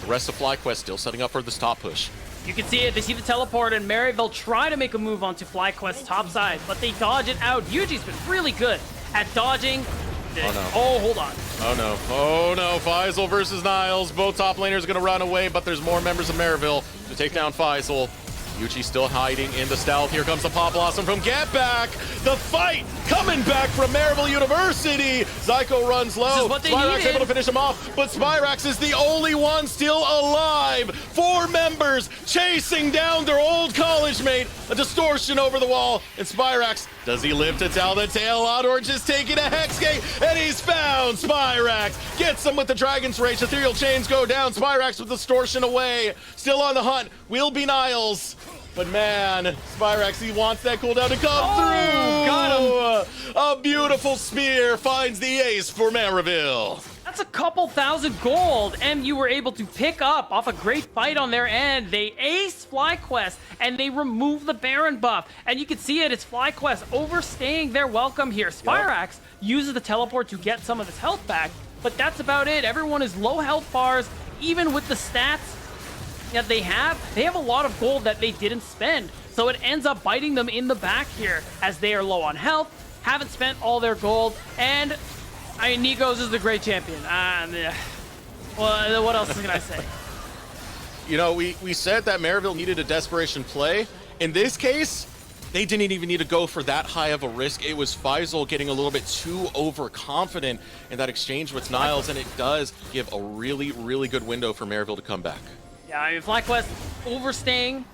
The rest of FlyQuest still setting up for this top push. You can see it. They see the teleport, and Maryville try to make a move onto FlyQuest's top side, but they dodge it out. Yuji's been really good at dodging. Oh, no. Oh, hold on. Oh, no. Oh, no. Faisal versus Niles. Both top laners are going to run away, but there's more members of Maryville to take down Faisal. Yuji still hiding in the stealth. Here comes the Pop Blossom from Get Back. The fight coming back from Maryville University. Zyko runs low. This is what they Spyrax needed. able to finish him off, but Spyrax is the only one still alive. 4 members chasing down their old college mate. A distortion over the wall, and Spyrax, does he live to tell the tale? Odd Orange is taking a Hex Gate, and he's found Spyrax. Gets him with the Dragon's Rage. Ethereal Chains go down. Spyrax with distortion away. Still on the hunt. Will be Niles. But man, Spyrax, he wants that cooldown to come through. Got him. A beautiful spear finds the ace for Maryville. That's a couple thousand gold, and you were able to pick up off a great fight on their end. They ace FlyQuest, and they remove the Baron buff. And you can see it, it's FlyQuest overstaying their welcome here. Spyrax uses the teleport to get some of his health back, but that's about it. Everyone is low health bars, even with the stats that they have a lot of gold that they didn't spend. So it ends up biting them in the back here as they are low on health, haven't spent all their gold, and Nikos is the great champion. Well, what else can I say? You know, we said that Maryville needed a desperation play. In this case, they didn't even need to go for that high of a risk. It was Faisal getting a little bit too overconfident in that exchange with Niles, and it does give a really, really good window for Maryville to come back. Yeah, I mean, FlyQuest overstaying,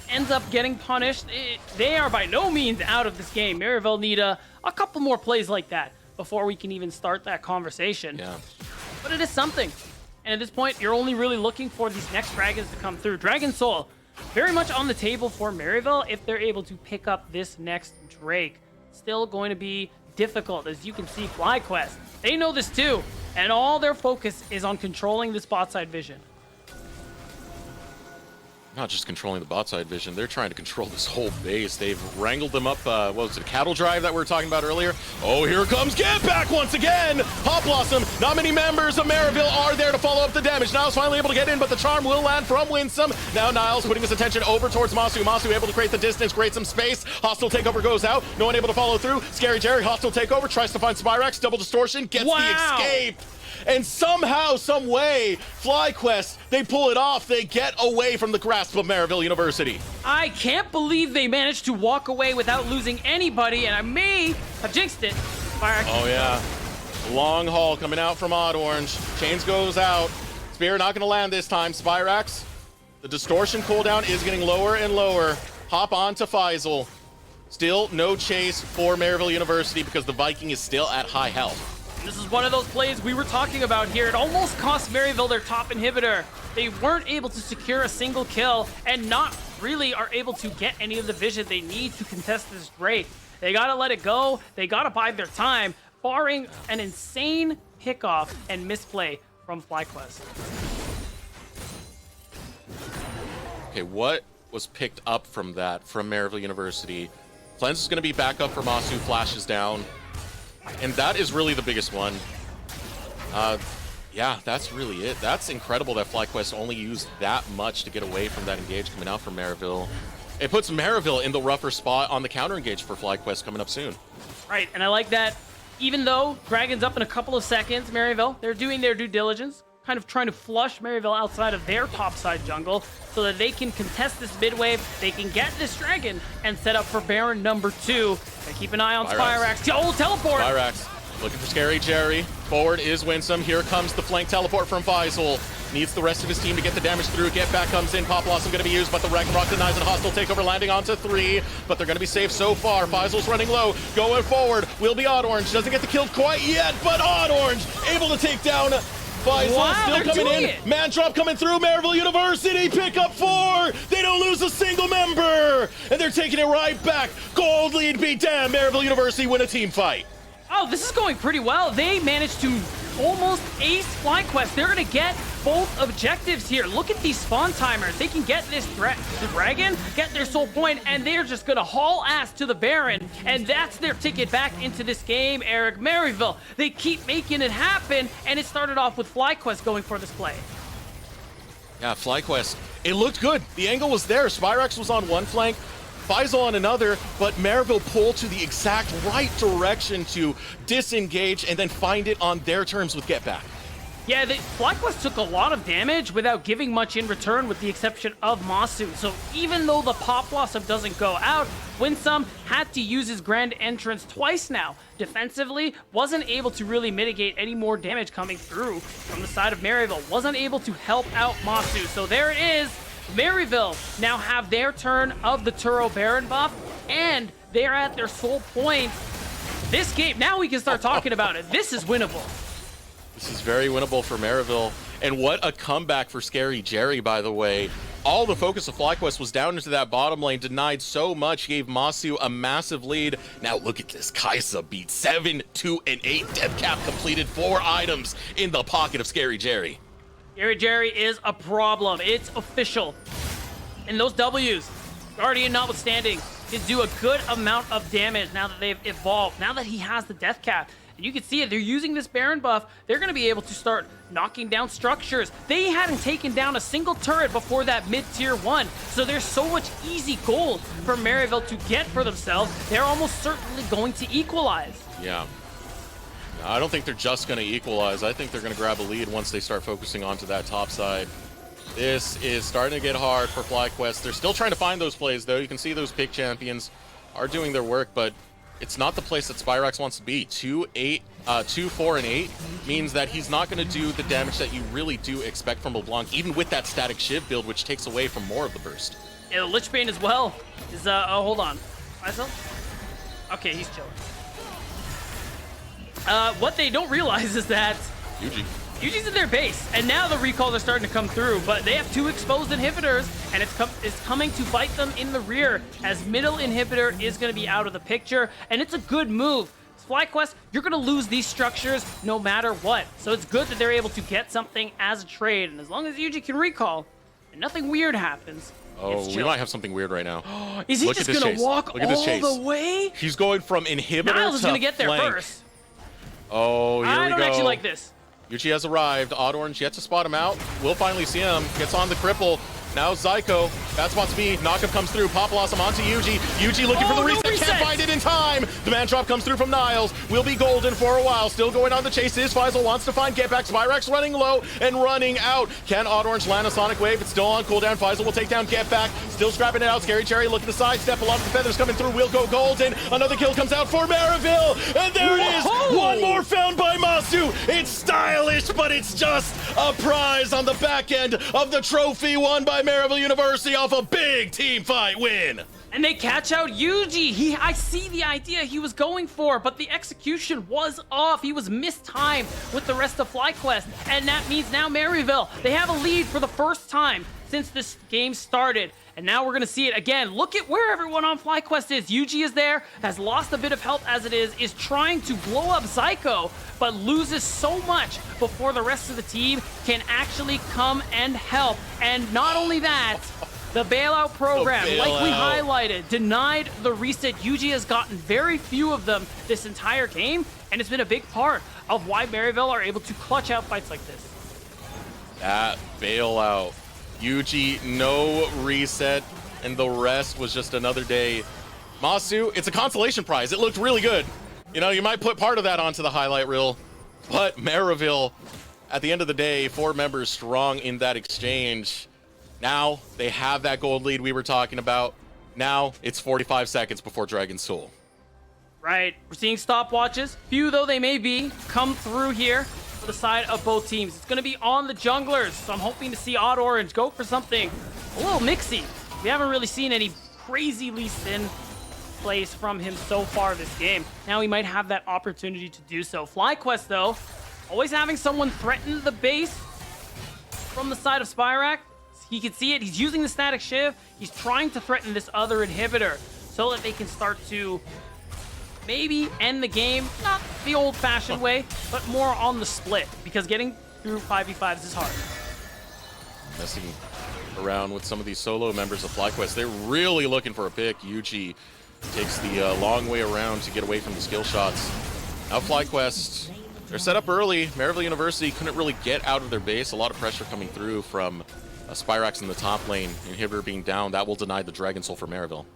ends up getting punished. They are by no means out of this game. Maryville need a couple more plays like that before we can even start that conversation. Yeah. But it is something. And at this point, you're only really looking for these next dragons to come through. Dragon Soul, very much on the table for Maryville if they're able to pick up this next Drake. Still going to be difficult, as you can see FlyQuest. They know this too, and all their focus is on controlling this bot side vision. Not just controlling the bot side vision, they're trying to control this whole base. They've wrangled them up, what was it, a cattle drive that we were talking about earlier? Oh, here comes Get Back once again! Pop Blossom, not many members of Maryville are there to follow up the damage. Niles finally able to get in, but the charm will land from Winsome. Now Niles putting his attention over towards Masu. Masu able to create the distance, create some space. Hostile takeover goes out, no one able to follow through. Scary Jerry, hostile takeover, tries to find Spyrax, double distortion, gets the escape. And somehow, some way, FlyQuest, they pull it off. They get away from the grasp of Maryville University. I can't believe they managed to walk away without losing anybody, and I may have jinxed it. Oh, yeah. Long haul coming out from Odd Orange. Chains goes out. Spear not going to land this time. Spyrax The distortion cooldown is getting lower and lower. Hop on to Faisal. Still no chase for Maryville University because the Viking is still at high health. This is one of those plays we were talking about here. It almost cost Maryville their top inhibitor. They weren't able to secure a single kill and not really are able to get any of the vision they need to contest this Drake. They gotta let it go. They gotta bide their time, barring an insane pickoff and misplay from FlyQuest. Okay, what was picked up from that from Maryville University? Cleanse is going to be back up for Masu, flashes down. And that is really the biggest one. Yeah, that's really it. That's incredible that FlyQuest only used that much to get away from that engage coming out from Maryville. It puts Maryville in the rougher spot on the counter engage for FlyQuest coming up soon. Right, and I like that even though Dragon's up in a couple of seconds, Maryville, they're doing their due diligence, kind of trying to flush Maryville outside of their topside jungle so that they can contest this mid wave, they can get this Dragon, and set up for Baron number 2. And keep an eye on Spyrax. Oh, teleport! Spyrax looking for Scary Jerry. Forward is Winsome. Here comes the flank teleport from Faisal. Needs the rest of his team to get the damage through. Get back comes in. Pop Blossom going to be used, but the Ragnarok denies it. Hostile takeover landing onto 3, but they're going to be safe so far. Faisal's running low. Going forward will be Odd Orange. Doesn't get the kill quite yet, but Odd Orange able to take down Faisal. Wow, still coming in. Man drop coming through. Maryville University pick up 4. They don't lose a single member, and they're taking it right back. Gold lead be damned. Maryville University win a team fight. Oh, this is going pretty well. They managed to almost ace FlyQuest. They're going to get both objectives here. Look at these spawn timers. They can get this Dragon, get their soul point, and they're just going to haul ass to the Baron. And that's their ticket back into this game, Eric. Maryville, they keep making it happen, and it started off with FlyQuest going for this play. Yeah, FlyQuest. It looked good. The angle was there. Spyrax was on one flank, Faisal on another, but Maryville pulled to the exact right direction to disengage and then find it on their terms with Get Back. Yeah, FlyQuest took a lot of damage without giving much in return with the exception of Masu. So even though the Pop Blossom doesn't go out, Winsome had to use his Grand Entrance twice now. Defensively, wasn't able to really mitigate any more damage coming through from the side of Maryville. Wasn't able to help out Masu. So there it is. Maryville now have their turn of the Turo Baron buff, and they're at their soul point. This game, now we can start talking about it. This is winnable. This is very winnable for Maryville. And what a comeback for Scary Jerry, by the way. All the focus of FlyQuest was down into that bottom lane, denied so much, gave Masu a massive lead. Now look at this, Kaisa beat 7, 2, and 8. Death cap completed 4 items in the pocket of Scary Jerry. Scary Jerry is a problem. It's official. And those W's, Guardian notwithstanding, can do a good amount of damage now that they've evolved, now that he has the death cap. And you can see it, they're using this Baron buff. They're going to be able to start knocking down structures. They hadn't taken down a single turret before that mid-tier 1. So there's so much easy gold for Maryville to get for themselves. They're almost certainly going to equalize. Yeah. I don't think they're just going to equalize. I think they're going to grab a lead once they start focusing onto that top side. This is starting to get hard for FlyQuest. They're still trying to find those plays, though. You can see those pick champions are doing their work, but it's not the place that Spyrax wants to be. 2, 4, and 8 means that he's not going to do the damage that you really do expect from LeBlanc, even with that static Shiv build, which takes away from more of the burst. Yeah, the Lichbane as well is, oh, hold on. Okay, he's chilling. What they don't realize is that Yuji's in their base, and now the recalls are starting to come through, but they have 2 exposed inhibitors, and it's coming to bite them in the rear, as middle inhibitor is going to be out of the picture, and it's a good move. FlyQuest, you're going to lose these structures no matter what, so it's good that they're able to get something as a trade, and as long as Yuji can recall, and nothing weird happens. Oh, we might have something weird right now. Is he just going to walk all the way? He's going from inhibitor Niles is to going to get there flank. first. Oh, here we go. I don't actually like this. Yuji has arrived. Odd Orange yet to spot him out. We'll finally see him. Gets on the cripple. Now Zyko. That spot speed. Knockup comes through. Pop Blossom onto Yuji. Yuji looking for the reset. Can't find it in time. The man drop comes through from Niles. Will be golden for a while. Still going on the chase. Is Faisal wants to find Get Back. Spyrax running low and running out. Can Odd Orange land a Sonic Wave? It's still on cooldown. Faisal will take down Get Back. Still scrapping it out. Scary Cherry looking to sidestep. A lot of the feathers coming through. Will go golden. Another kill comes out for Maryville. And there it is. One more found by Masu. It's stylish, but it's just a prize on the back end of the trophy won by by Maryville University off a big team fight win. And they catch out Yuji. I see the idea he was going for, but the execution was off. He was mistimed with the rest of FlyQuest, and that means now Maryville, they have a lead for the first time since this game started. And now we're gonna see it again. Look at where everyone on FlyQuest is. Yuji is there, has lost a bit of health as it is trying to blow up Zyko, but loses so much before the rest of the team can actually come and help. And not only that, the bailout program, like we highlighted, denied the reset. Yuji has gotten very few of them this entire game, and it's been a big part of why Maryville are able to clutch out fights like this. That bailout. Yuji, no reset, and the rest was just another day. Masu, it's a consolation prize. It looked really good. You know, you might put part of that onto the highlight reel, but Maryville, at the end of the day, 4 members strong in that exchange. Now they have that gold lead we were talking about. Now it's 45 seconds before Dragon's Soul. Right, we're seeing stopwatches, few though they may be, come through here for the side of both teams. It's going to be on the junglers, so I'm hoping to see Odd Orange go for something a little mixy. We haven't really seen any crazy Lee Sin plays from him so far this game. Now he might have that opportunity to do so. FlyQuest, though, always having someone threaten the base from the side of Spyrak. He can see it. He's using the static shiv. He's trying to threaten this other inhibitor so that they can start to maybe end the game, not the old-fashioned way, but more on the split, because getting through 5v5s is hard. Messing around with some of these solo members of FlyQuest. They're really looking for a pick. Yuji takes the long way around to get away from the skill shots. Now FlyQuest, they're set up early. Maryville University couldn't really get out of their base. A lot of pressure coming through from Spyrax in the top lane. Inhibitor being down, that will deny the Dragon Soul for Maryville.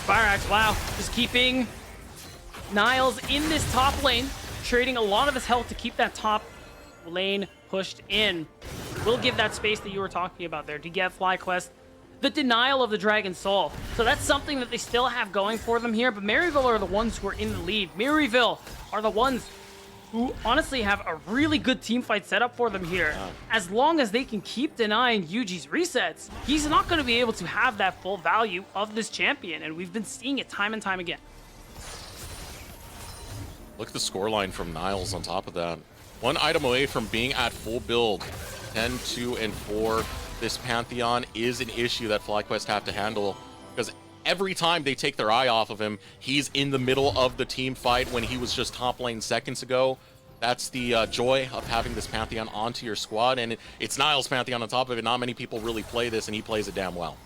Spyrax, wow, just keeping Niles in this top lane, trading a lot of his health to keep that top lane pushed in. Will give that space that you were talking about there to get FlyQuest the denial of the Dragon Soul. So that's something that they still have going for them here, but Maryville are the ones who are in the lead. Maryville are the ones who honestly have a really good team fight set up for them here. As long as they can keep denying Yuji's resets, he's not going to be able to have that full value of this champion, and we've been seeing it time and time again. Look at the scoreline from Niles on top of that. 1 item away from being at full build. 10, 2, and 4. This Pantheon is an issue that FlyQuest have to handle, because every time they take their eye off of him, he's in the middle of the team fight when he was just top lane seconds ago. That's the joy of having this Pantheon onto your squad, and it's Niles' Pantheon on top of it. Not many people really play this, and he plays it damn well.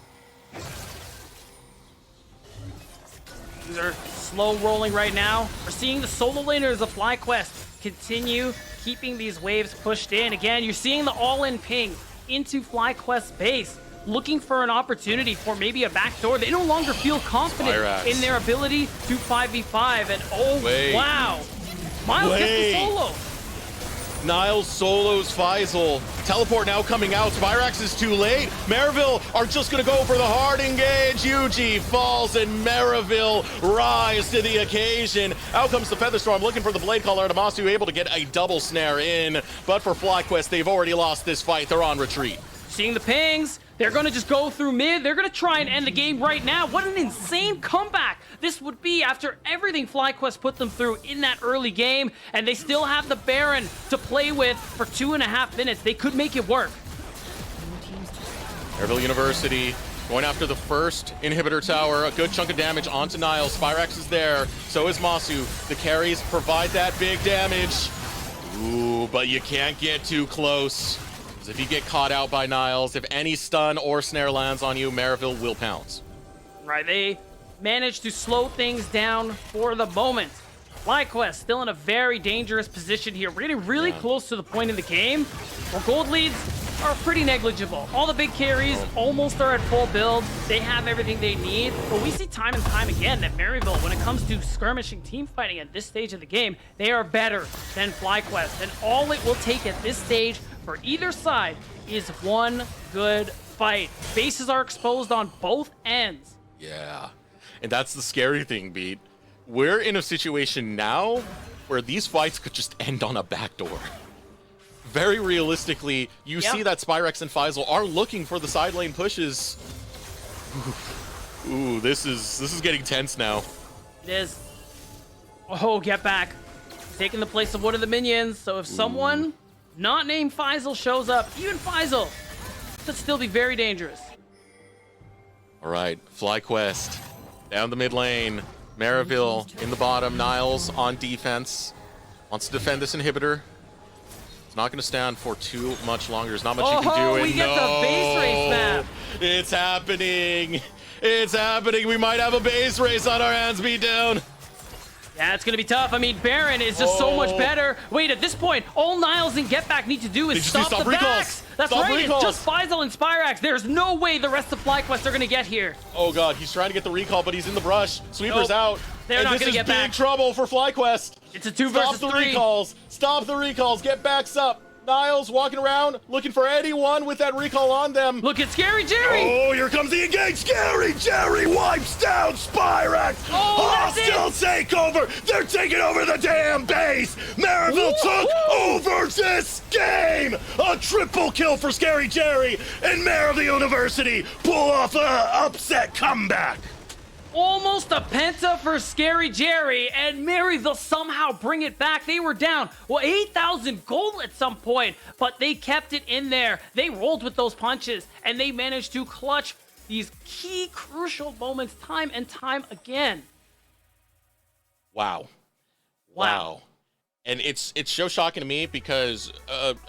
These are slow rolling right now. We're seeing the solo laners of FlyQuest continue keeping these waves pushed in. Again, you're seeing the all-in ping into FlyQuest's base, looking for an opportunity for maybe a backdoor. They no longer feel confident in their ability to 5v5, and oh, wow. Miles gets the solo. Niles solos Faisal. Teleport now coming out. Spyrax is too late. Maryville are just going to go for the hard engage. Yuji falls and Maryville rise to the occasion. Out comes the Featherstorm looking for the Blade Caller. Adamasu able to get a double snare in. But for FlyQuest, they've already lost this fight. They're on retreat. Seeing the pings, they're going to just go through mid. They're going to try and end the game right now. What an insane comeback this would be after everything FlyQuest put them through in that early game. And they still have the Baron to play with for 2.5 minutes. They could make it work. Maryville University going after the first inhibitor tower. A good chunk of damage onto Niles. Spyrax is there. So is Masu. The carries provide that big damage. Ooh, but you can't get too close. If you get caught out by Niles, if any stun or snare lands on you, Maryville will pounce. Right, they managed to slow things down for the moment. FlyQuest still in a very dangerous position here. We're getting really close to the point in the game where gold leads are pretty negligible. All the big carries almost are at full build. They have everything they need, but we see time and time again that Maryville, when it comes to skirmishing team fighting at this stage of the game, they are better than FlyQuest, and all it will take at this stage for either side is one good fight. Bases are exposed on both ends. Yeah, and that's the scary thing, Beat. We're in a situation now where these fights could just end on a backdoor. very realistically, you see that Spyrex and Faisal are looking for the side lane pushes. Ooh, this is getting tense now. It is. Oh, get back. Taking the place of one of the minions. So if someone not named Faisal shows up, even Faisal, could still be very dangerous. All right, FlyQuest down the mid lane. Maryville in the bottom. Niles on defense. Wants to defend this inhibitor. It's not going to stand for too much longer. There's not much you can do. We get the base race map. It's happening. It's happening. We might have a base race on our hands, Beatdown. Yeah, it's going to be tough. I mean, Baron is just so much better. Wait, at this point, all Niles and Get Back need to do is stop the backs. That's right, it's just Faisal and Spyrax. There's no way the rest of FlyQuest are going to get here. Oh god, he's trying to get the recall, but he's in the brush. Sweeper's out. They're not going to get back. This is big trouble for FlyQuest. It's a 2 versus 3. Stop the recalls. Stop the recalls. Get backs up. Niles walking around, looking for anyone with that recall on them. Look at Scary Jerry. Oh, here comes the engage. Scary Jerry wipes down Spyrex. Hostile takeover. They're taking over the damn base. Maryville took over this game. A triple kill for Scary Jerry, and Maryville University pull off a upset comeback. Almost a penta for Scary Jerry, and Maryville somehow bring it back. They were down, 8,000 gold at some point, but they kept it in there. They rolled with those punches, and they managed to clutch these key, crucial moments time and time again. Wow. And it's so shocking to me because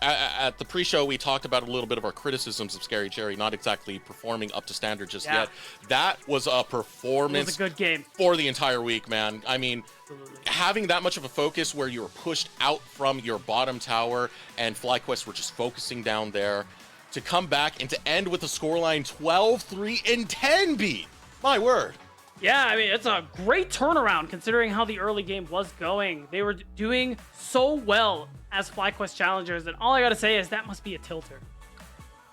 at the pre-show we talked about a little bit of our criticisms of Scary Jerry not exactly performing up to standard just yet. That was a performance. It was a good game for the entire week, man. I mean, having that much of a focus where you were pushed out from your bottom tower and FlyQuest were just focusing down there to come back and to end with a scoreline 12-3 and 10 beat. My word. Yeah, I mean, it's a great turnaround considering how the early game was going. They were doing so well as FlyQuest challengers, and all I gotta say is that must be a tilter.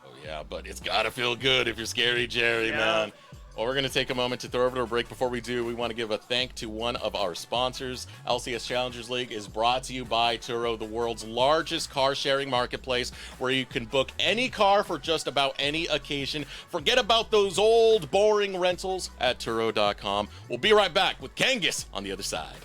Oh yeah, but it's gotta feel good if you're Scary Jerry, man. Well, we're going to take a moment to throw over to a break. Before we do, we want to give a thank to one of our sponsors. LCS Challengers League is brought to you by Turo, the world's largest car-sharing marketplace, where you can book any car for just about any occasion. Forget about those old, boring rentals at Turo.com. We'll be right back with Kangas on the other side.